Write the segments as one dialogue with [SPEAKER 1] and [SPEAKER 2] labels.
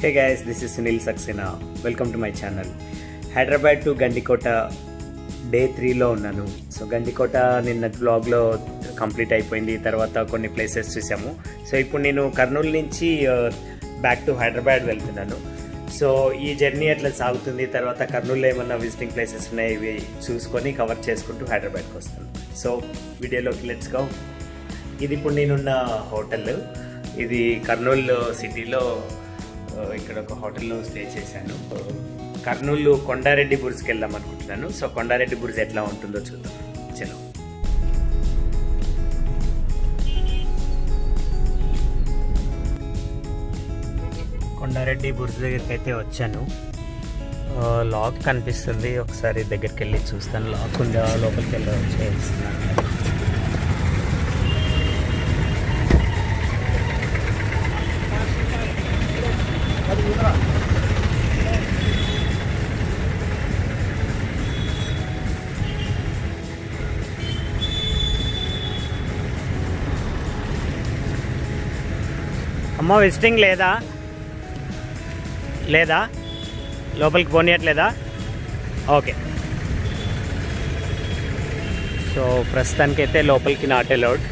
[SPEAKER 1] Hey guys, this is Sunil Saxena. Welcome to my channel. Hyderabad to Gandikota day 3లో ఉన్నాను. So Gandikota నిన్న బ్లాగ్లో complete అయిపోయింది. తర్వాత కొన్ని ప్లేసెస్ చూసాము. సో ఇప్పుడు నేను కర్నూలు నుంచి బ్యాక్ టు హైదరాబాద్ వెళ్తున్నాను. సో ఈ జర్నీ అట్లా సాగుతుంది. తర్వాత కర్నూలులో ఏమన్నా విజిటింగ్ ప్లేసెస్ ఉన్నాయి, ఇవి చూసుకొని కవర్ చేసుకుంటూ హైదరాబాద్కి వస్తాను. సో వీడియోలోకి లెట్స్ గో. ఇది ఇప్పుడు నేనున్న హోటల్. ఇది కర్నూలు సిటీలో ఇక్కడ ఒక హోటల్లో స్టే చేశాను. కర్నూలు కొండారెడ్డి బుర్జ్కి వెళ్దాం అనుకుంటున్నాను. సో కొండారెడ్డి బుర్జ్ ఎట్లా ఉంటుందో చూద్దాం. చలో. కొండారెడ్డి బుర్జ్ దగ్గరికి అయితే వచ్చాను. లాక్ కనిపిస్తుంది, ఒకసారి దగ్గరికి వెళ్ళి చూస్తాను. లాక్ ఉందా, లోపలికి వెళ్ళి వచ్చేస్తున్నాను. అమ్మ విజిటింగ్ లేదా లోపలికి పోనీయట్లేదా? ఓకే. సో ప్రస్తుతానికైతే లోపలికి not allowed.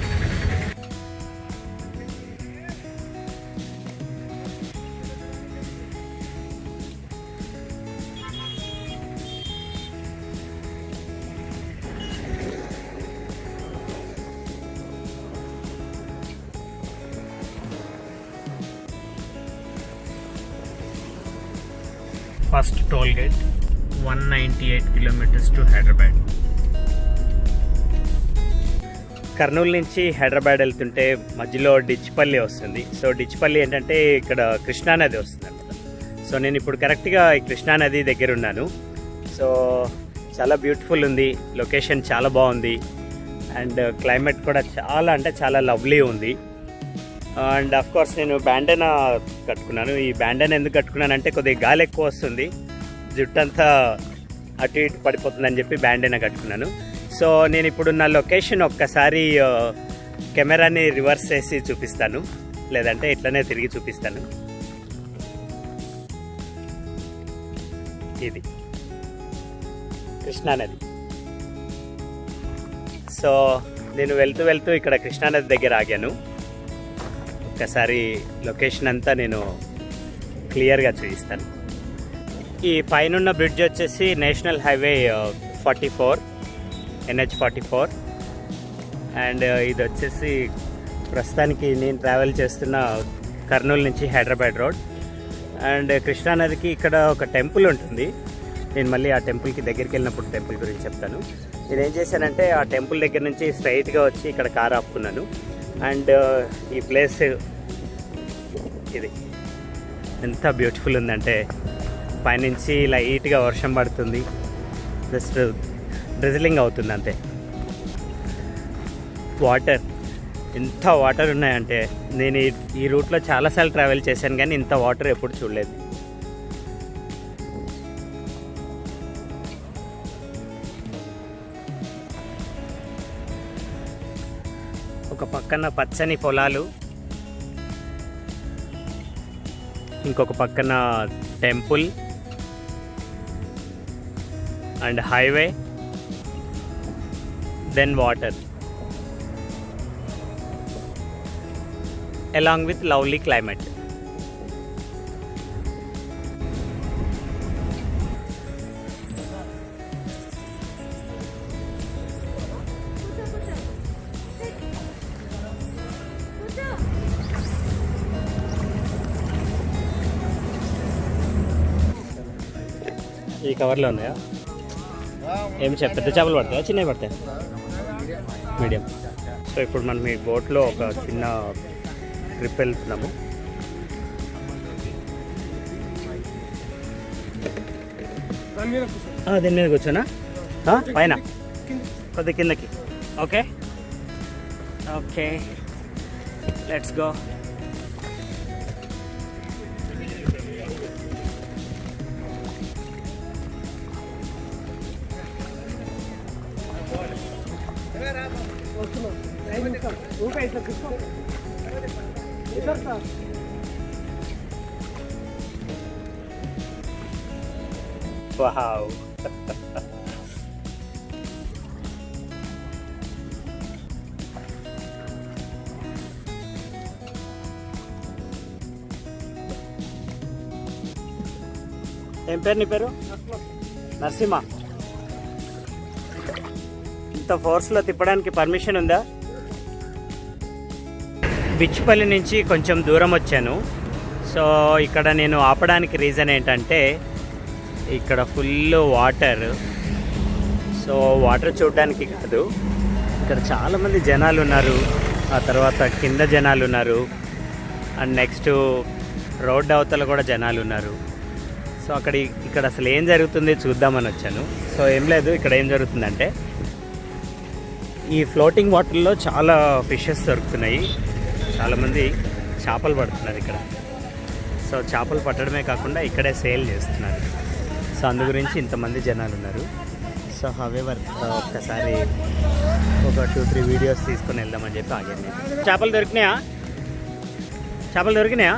[SPEAKER 1] First toll gate 198 kilometres to Hyderabad. Kurnool నుంచి హైదరాబాద్ వెళ్తుంటే మధ్యలో డిచ్పల్లి వస్తుంది. సో డిచ్పల్లి ఏంటంటే ఇక్కడ కృష్ణానది వస్తుంది అనమాట. సో నేను ఇప్పుడు కరెక్ట్గా ఈ కృష్ణానది దగ్గర ఉన్నాను. సో చాలా బ్యూటిఫుల్ ఉంది, లొకేషన్ చాలా బాగుంది, అండ్ క్లైమేట్ కూడా చాలా లవ్లీ ఉంది. అండ్ ఆఫ్ కోర్స్ నేను బ్యాండనా కట్టుకున్నాను. ఈ బ్యాండనా ఎందుకు కట్టుకున్నానంటే కొద్దిగా గాలి ఎక్కువ వస్తుంది, జుట్టు అంతా అటు ఇటు పడిపోతుందని చెప్పి బ్యాండనా కట్టుకున్నాను. సో నేను ఇప్పుడున్న లొకేషన్ ఒక్కసారి కెమెరాని రివర్స్ చేసి చూపిస్తాను, లేదంటే ఇట్లనే తిరిగి చూపిస్తాను. ఇది కృష్ణానది. సో నేను వెళ్తూ ఇక్కడ కృష్ణానది దగ్గర ఆగాను. ఒక్కసారి లొకేషన్ అంతా నేను క్లియర్గా చూపిస్తాను. ఈ పైనున్న బ్రిడ్జ్ వచ్చేసి నేషనల్ హైవే 44 NH44. అండ్ ఇది వచ్చేసి ప్రస్తుతానికి నేను ట్రావెల్ చేస్తున్న కర్నూలు నుంచి హైదరాబాద్ రోడ్. అండ్ కృష్ణానదికి ఇక్కడ ఒక టెంపుల్ ఉంటుంది. నేను మళ్ళీ ఆ టెంపుల్కి దగ్గరికి వెళ్ళినప్పుడు టెంపుల్ గురించి చెప్తాను. నేనేం చేశానంటే ఆ టెంపుల్ దగ్గర నుంచి స్ట్రైట్గా వచ్చి ఇక్కడ కారు ఆపుకున్నాను. అండ్ ఈ ప్లేస్ ఇది ఎంత బ్యూటిఫుల్ ఉందంటే పైనుంచి లైట్గా వర్షం పడుతుంది, జస్ట్ డ్రిజిలింగ్ అవుతుంది అంతే. వాటర్ ఎంత వాటర్ ఉన్నాయంటే నేను ఈ రూట్లో చాలాసార్లు ట్రావెల్ చేశాను, కానీ ఇంత వాటర్ ఎప్పుడు చూడలేదు. ఒక పక్కన పచ్చని పొలాలు, ఇంకొక పక్కన temple and highway, then water along with lovely climate. ఈ కవర్లో ఉన్నాయా? ఏమి పెద్ద చేపలు పడతాయా, చిన్నవి పడతాయా? మీడియం. సో ఇప్పుడు మనం ఈ బోట్లో ఒక చిన్న ట్రిప్ వెళ్తున్నాము. దీని మీద కూర్చోనా? పైన కొద్ది కిందకి. Okay okay, let's go. Wow. ఏం పేరు నీ పేరు? నరసింహ. ఇంత ఫోర్స్లో తిప్పడానికి పర్మిషన్ ఉందా? బిచ్పల్లి నుంచి కొంచెం దూరం వచ్చాను. సో ఇక్కడ నేను ఆపడానికి రీజన్ ఏంటంటే ఇక్కడ ఫుల్ వాటర్. సో వాటర్ చూడడానికి కాదు, ఇక్కడ చాలామంది జనాలు ఉన్నారు. ఆ తర్వాత కింద జనాలు ఉన్నారు. అండ్ నెక్స్ట్ రోడ్ అవతల కూడా జనాలు ఉన్నారు. సో ఇక్కడ అసలు ఏం జరుగుతుంది చూద్దామని వచ్చాను. సో ఏం లేదు, ఇక్కడ ఏం జరుగుతుందంటే ఈ ఫ్లోటింగ్ వాటర్లో చాలా ఫిషెస్ దొరుకుతున్నాయి. చాలామంది చేపలు పడుతున్నారు ఇక్కడ. సో చేపలు పట్టడమే కాకుండా ఇక్కడే సేల్ చేస్తున్నారు. సో అందు గురించి ఇంతమంది జనాలు ఉన్నారు. సో హవెవర్ ఒక్కసారి ఒక 2-3 వీడియోస్ తీసుకొని వెళ్దామని చెప్పి ఆగాను. చేపలు దొరికినాయా? చేపలు దొరికినాయా?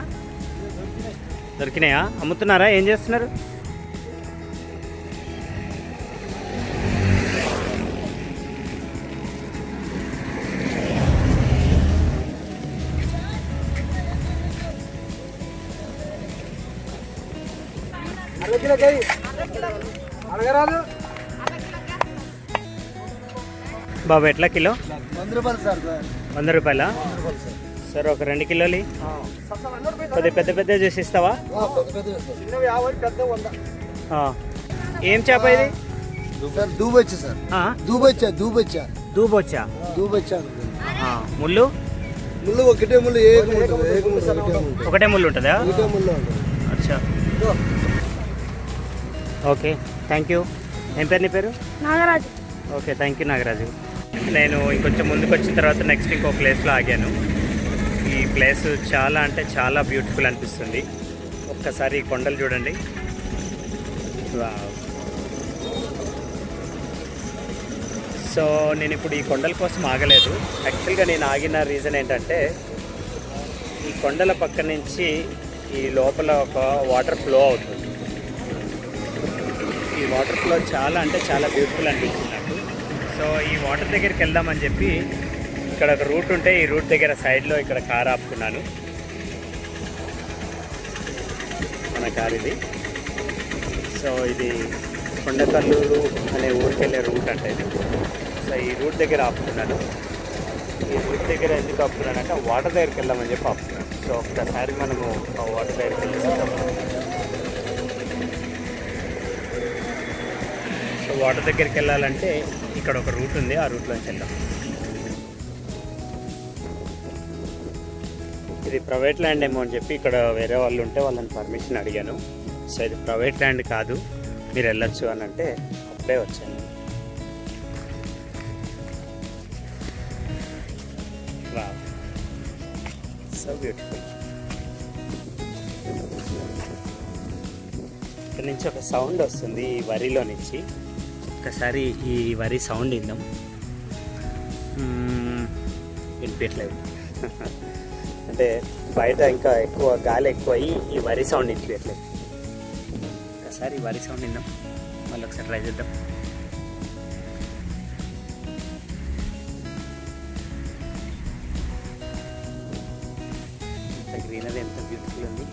[SPEAKER 1] దొరికినాయా? అమ్ముతున్నారా? ఏం చేస్తున్నారు? బాబు ఎట్లా కిలో?
[SPEAKER 2] 100 రూపాయలు సార్.
[SPEAKER 1] 100 రూపాయలా? సరే ఒక 2 కిలోలు కొద్దిగా పెద్ద పెద్ద చేసి ఇస్తావా? ఏం చేప ఇది?
[SPEAKER 2] దూబొచ్చా సార్. దూబొచ్చా.
[SPEAKER 1] దూబొచ్చా.
[SPEAKER 2] దూబొచ్చా.
[SPEAKER 1] ముళ్ళు?
[SPEAKER 2] ముళ్ళు ఒకటే ముళ్ళు.
[SPEAKER 1] ఒకటే ముళ్ళు ఉంటుందా?
[SPEAKER 2] ఒకటే ముళ్ళు.
[SPEAKER 1] అచ్చా, ఓకే, థ్యాంక్ యూ. ఏం పేరు నీ పేరు?
[SPEAKER 3] Nagaraju.
[SPEAKER 1] Okay, thank you Nagaraju. నేను ఇంకొంచెం ముందుకు వచ్చిన తర్వాత నెక్స్ట్ ఇంకో ప్లేస్లో ఆగాను. ఈ ప్లేస్ చాలా అంటే చాలా బ్యూటిఫుల్ అనిపిస్తుంది. ఒక్కసారి ఈ కొండలు చూడండి. వావ్. సో నేను ఇప్పుడు ఈ కొండల కోసం ఆగలేదు. యాక్చువల్గా నేను ఆగిన రీజన్ ఏంటంటే ఈ కొండల పక్క నుంచి ఈ లోపల ఒక వాటర్ ఫ్లో అవుతుంది. ఈ వాటర్ ఫ్లో చాలా అంటే చాలా బ్యూటిఫుల్ అనిపించింది నాకు. సో ఈ వాటర్ దగ్గరికి వెళ్దామని చెప్పి ఇక్కడ ఒక రూట్ ఉంటే ఈ రూట్ దగ్గర సైడ్లో ఇక్కడ కార్ ఆపుకున్నాను. మన కార్ ఇది. సో ఇది కొండకల్లూరు అనే ఊరికి వెళ్ళే రూట్ అంటే ఇది. సో ఈ రూట్ దగ్గర ఆపుకున్నాను. ఈ రూట్ దగ్గర ఎందుకు ఆపుకున్నాను అంటే వాటర్ దగ్గరికి వెళ్దామని చెప్పి ఆపుకున్నాను. సో ఒక్కసారి మనము ఆ వాటర్ దగ్గరికి వెళ్ళేస్తాం. సో వాటర్ దగ్గరికి వెళ్ళాలంటే ఇక్కడ ఒక రూట్ ఉంది, ఆ రూట్లోంచి వెళ్దాం. ఇది ప్రైవేట్ ల్యాండ్ ఏమో అని చెప్పి ఇక్కడ వేరే వాళ్ళు ఉంటే వాళ్ళని పర్మిషన్ అడిగాను. సో ఇది ప్రైవేట్ ల్యాండ్ కాదు, మీరు వెళ్ళొచ్చు అని అంటే అప్పుడే వచ్చాను. Wow, so beautiful. ఇక్కడ నుంచి ఒక సౌండ్ వస్తుంది ఈ వరిలో నుంచి. ఒకసారి ఈ వరి సౌండ్ విందాం. వినిపించలేదు అంటే బయట ఇంకా ఎక్కువ గాలి ఎక్కువ అయ్యి ఈ వరి సౌండ్ వినిపించలేదు. ఒకసారి వరి సౌండ్ విందాం, మళ్ళీ ఒకసారి ట్రై చేద్దాం. ఎంత గ్రీనరీ, ఎంత బ్యూటిఫుల్ ఉంది.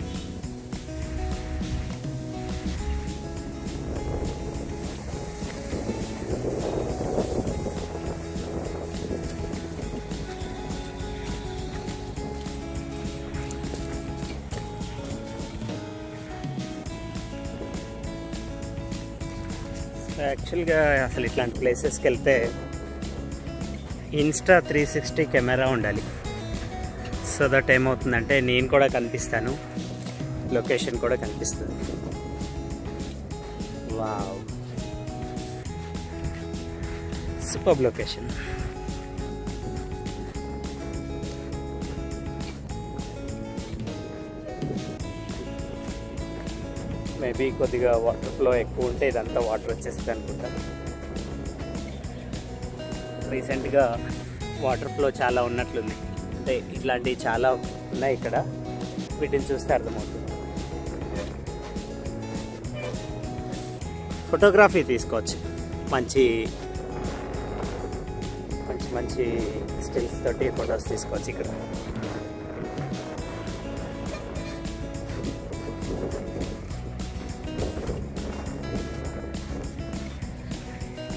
[SPEAKER 1] యాక్చువల్గా అసలు ఇట్లాంటి ప్లేసెస్కి వెళ్తే ఇన్స్టా 360 కెమెరా ఉండాలి. సో దట్ ఏమవుతుందంటే నేను కూడా కనిపిస్తాను, లొకేషన్ కూడా కనిపిస్తుంది. Wow, super location. మేబీ కొద్దిగా వాటర్ ఫ్లో ఎక్కువ ఉంటే ఇదంతా వాటర్ వచ్చేస్తుంది అనుకుంటా. రీసెంట్గా వాటర్ ఫ్లో చాలా ఉన్నట్లుంది. అంటే ఇట్లాంటివి చాలా ఉన్నాయి ఇక్కడ, వీటిని చూస్తే అర్థమవుతుంది. ఫోటోగ్రఫీ తీసుకోవచ్చు. మంచి మంచి మంచి స్టిల్స్ తోటి ఫొటోస్ తీసుకోవచ్చు ఇక్కడ.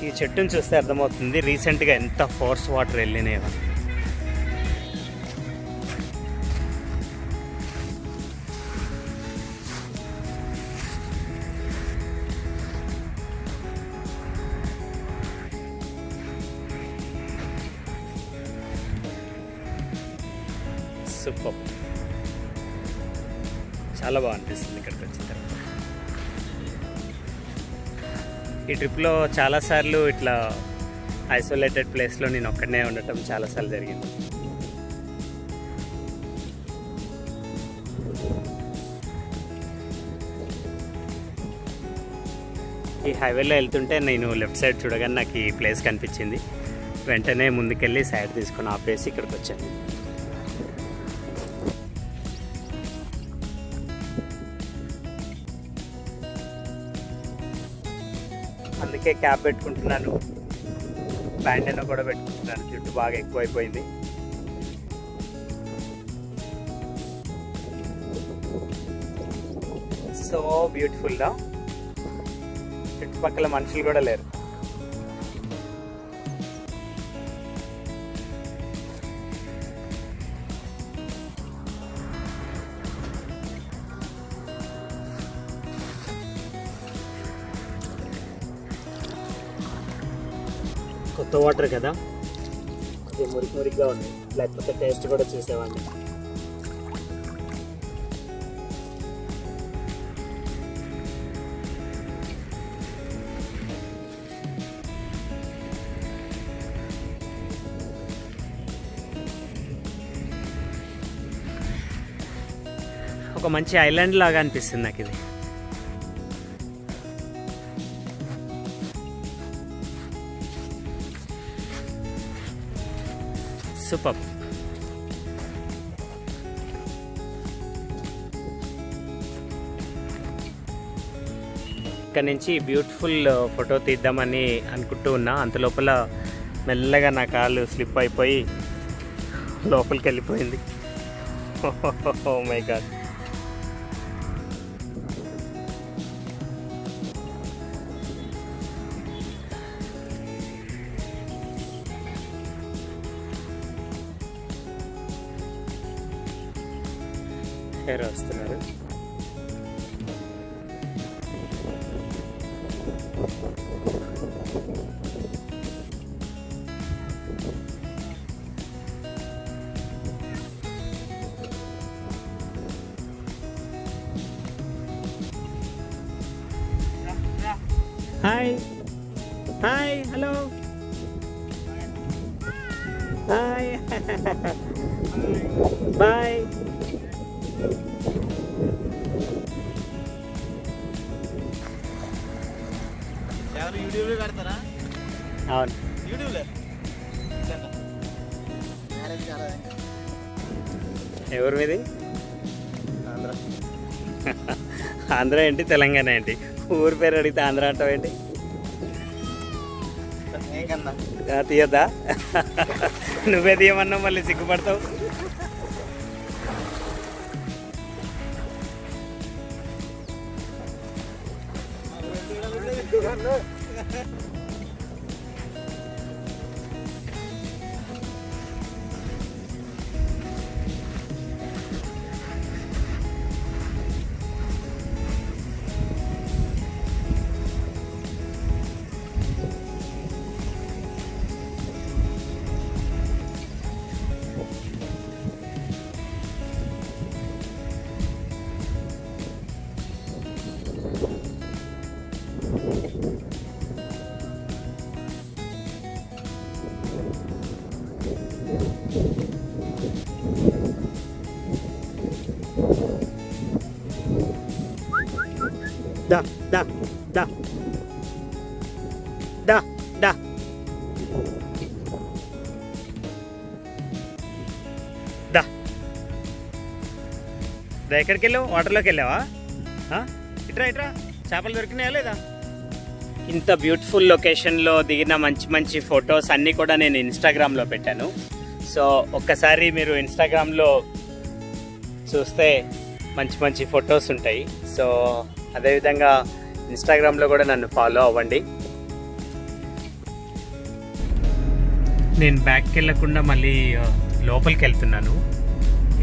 [SPEAKER 1] ఈ చెట్టును చూస్తే అర్థమవుతుంది రీసెంట్గా ఎంత ఫోర్స్ వాటర్ వెళ్ళినాయో. సూపర్, చాలా బాగా అనిపిస్తుంది ఇక్కడికి వచ్చిన తర్వాత. ఈ ట్రిప్లో చాలాసార్లు ఇట్లా ఐసోలేటెడ్ ప్లేస్లో నేను ఒక్కడనే ఉండటం చాలాసార్లు జరిగింది. ఈ హైవేలో వెళ్తుంటే నేను లెఫ్ట్ సైడ్ చూడగానే నాకు ఈ ప్లేస్ కనిపించింది. వెంటనే ముందుకెళ్ళి సైడ్ తీసుకొని ఆపేసి ఇక్కడికి వచ్చాను. అందుకే క్యాప్ పెట్టుకుంటున్నాను, బ్యాండేనా కూడా పెట్టుకుంటున్నాను. జుట్టు బాగా ఎక్కువైపోయింది. సో బ్యూటిఫుల్గా, చుట్టుపక్కల మనుషులు కూడా లేరు. కొత్త వాటర్ కదా, ఇది మురికి మురికిగా ఉంది, లేకపోతే టేస్ట్ కూడా చూసేవాడిని. ఒక మంచి ఐలాండ్ లాగా అనిపిస్తుంది నాకు ఇది. సూపర్. ఇక్కడ నుంచి బ్యూటిఫుల్ ఫోటో తీద్దామని అనుకుంటూ ఉన్నా. అంత లోపల మెల్లగా నా కాళ్ళు స్లిప్ అయిపోయి లోపలికి వెళ్ళిపోయింది. Oh my God. హెయిర్ వస్తున్నారు. Hi hi hello hi bye. అవును, ఎవరు మీది? ఆంధ్ర ఏంటి, తెలంగాణ ఏంటి? ఊరి పేరు అడిగితే ఆంధ్ర అంటావు ఏంటి? తీయద్దా? నువ్వే తీయమన్నావు, మళ్ళీ సిగ్గుపడతావు. Da, da, da. Da, da. Da. ఎక్కడికి వెళ్ళావు? వాటర్లోకి వెళ్ళావా? ఇట్రా ఇట్రా, చేపలు దొరికినాయా లేదా? ఇంత బ్యూటిఫుల్ లొకేషన్లో దిగిన మంచి మంచి ఫొటోస్ అన్నీ కూడా నేను ఇన్స్టాగ్రామ్లో పెట్టాను. సో ఒక్కసారి మీరు ఇన్స్టాగ్రామ్లో చూస్తే మంచి మంచి ఫొటోస్ ఉంటాయి. సో అదేవిధంగా ఇన్స్టాగ్రామ్లో కూడా నన్ను ఫాలో అవ్వండి. నేను బ్యాక్కి వెళ్ళకుండా మళ్ళీ లోపలికి వెళ్తున్నాను.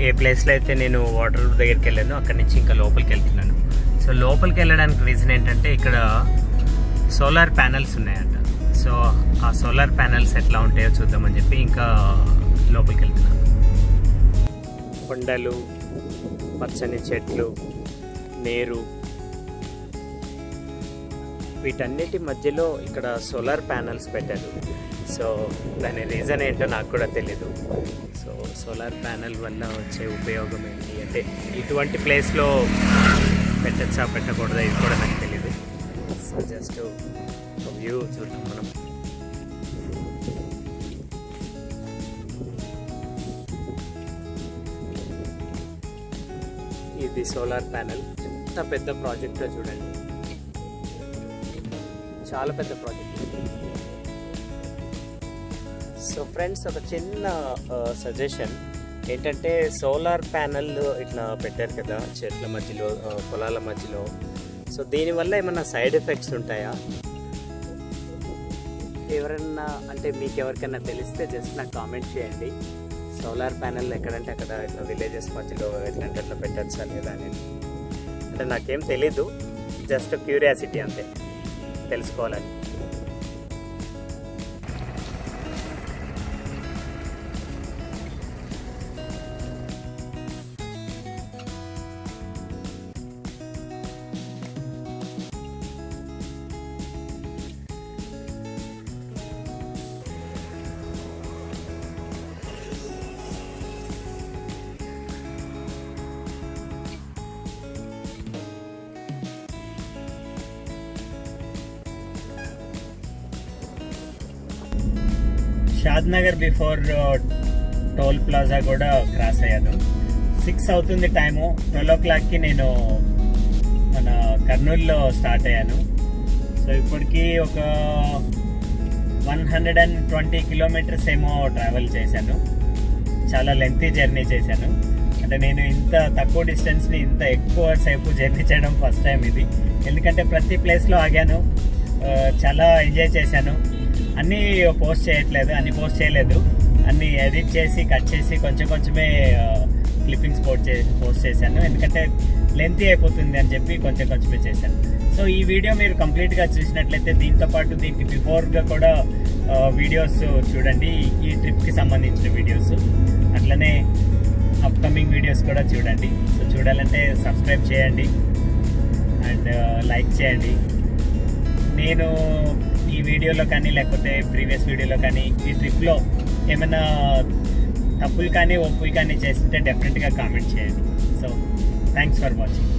[SPEAKER 1] ఏ ప్లేస్లో అయితే నేను వాటర్ దగ్గరికి వెళ్ళాను అక్కడి నుంచి ఇంకా లోపలికి వెళ్తున్నాను. సో లోపలికి వెళ్ళడానికి రీజన్ ఏంటంటే ఇక్కడ సోలార్ ప్యానెల్స్ ఉన్నాయంట. సో ఆ సోలార్ ప్యానెల్స్ ఎట్లా ఉంటాయో చూద్దామని చెప్పి ఇంకా లోపలికి వెళ్తున్నాను. కొండలు, పచ్చని చెట్లు, నీరు, వీటన్నిటి మధ్యలో ఇక్కడ సోలార్ ప్యానెల్స్ పెట్టారు. సో దాని రీజన్ ఏంటో నాకు కూడా తెలీదు. సో సోలార్ ప్యానెల్ వల్ల వచ్చే ఉపయోగం ఏంటి అంటే ఇటువంటి ప్లేస్లో పెట్టచ్చా పెట్టకూడదా ఇది కూడా నాకు తెలీదు. సో జస్ట్ వ్యూ చూద్దాం మనం. ఇది సోలార్ ప్యానెల్. ఎంత పెద్ద ప్రాజెక్టో చూడండి, చాలా పెద్ద ప్రాజెక్ట్. సో ఫ్రెండ్స్, ఒక చిన్న సజెషన్ ఏంటంటే సోలార్ ప్యానెల్ ఇట్లా పెట్టారు కదా చెట్ల మధ్యలో, పొలాల మధ్యలో. సో దీనివల్ల ఏమన్నా సైడ్ ఎఫెక్ట్స్ ఉంటాయా? ఎవరన్నా అంటే మీకు ఎవరికైనా తెలిస్తే జస్ట్ నాకు కామెంట్ చేయండి. సోలార్ ప్యానెల్ ఎక్కడంటే అక్కడ ఇట్లా విలేజెస్ మధ్యలో ఎట్లంటే అట్లా పెట్టచ్చా లేదా అనేది. అంటే నాకేం తెలీదు, జస్ట్ క్యూరియాసిటీ అంతే, తెలుసుకోవాలని. షాద్ నగర్ బిఫోర్ టోల్ ప్లాజా కూడా క్రాస్ అయ్యాను. 6 అవుతుంది టైము. 12 o'clockకి నేను మన కర్నూలులో స్టార్ట్ అయ్యాను. సో ఇప్పటికీ ఒక 120 kilometers ఏమో ట్రావెల్ చేశాను. చాలా లెంతీ జర్నీ చేశాను. అంటే నేను ఇంత తక్కువ డిస్టెన్స్ని ఇంత ఎక్కువ సేపు జర్నీ చేయడం ఫస్ట్ టైం ఇది. ఎందుకంటే ప్రతి ప్లేస్లో ఆగాను, చాలా ఎంజాయ్ చేశాను. అన్నీ పోస్ట్ చేయలేదు, అన్నీ ఎడిట్ చేసి కట్ చేసి కొంచెం కొంచెమే క్లిప్పింగ్స్ పోస్ట్ చేశాను. ఎందుకంటే లెంతీ అయిపోతుంది అని చెప్పి కొంచెం కొంచెమే చేశాను. సో ఈ వీడియో మీరు కంప్లీట్గా చూసినట్లయితే దీంతోపాటు దీనికి బిఫోర్గా కూడా వీడియోస్ చూడండి, ఈ ట్రిప్కి సంబంధించిన వీడియోస్. అట్లనే అప్కమింగ్ వీడియోస్ కూడా చూడండి. సో చూడాలంటే సబ్స్క్రైబ్ చేయండి అండ్ లైక్ చేయండి. నేను ఈ వీడియోలో కానీ లేకపోతే ప్రీవియస్ వీడియోలో కానీ ఈ ట్రిప్లో ఏమైనా తప్పులు కానీ ఒప్పులు కానీ చేస్తుంటే డెఫినెట్గా కామెంట్ చేయండి. So thanks for watching.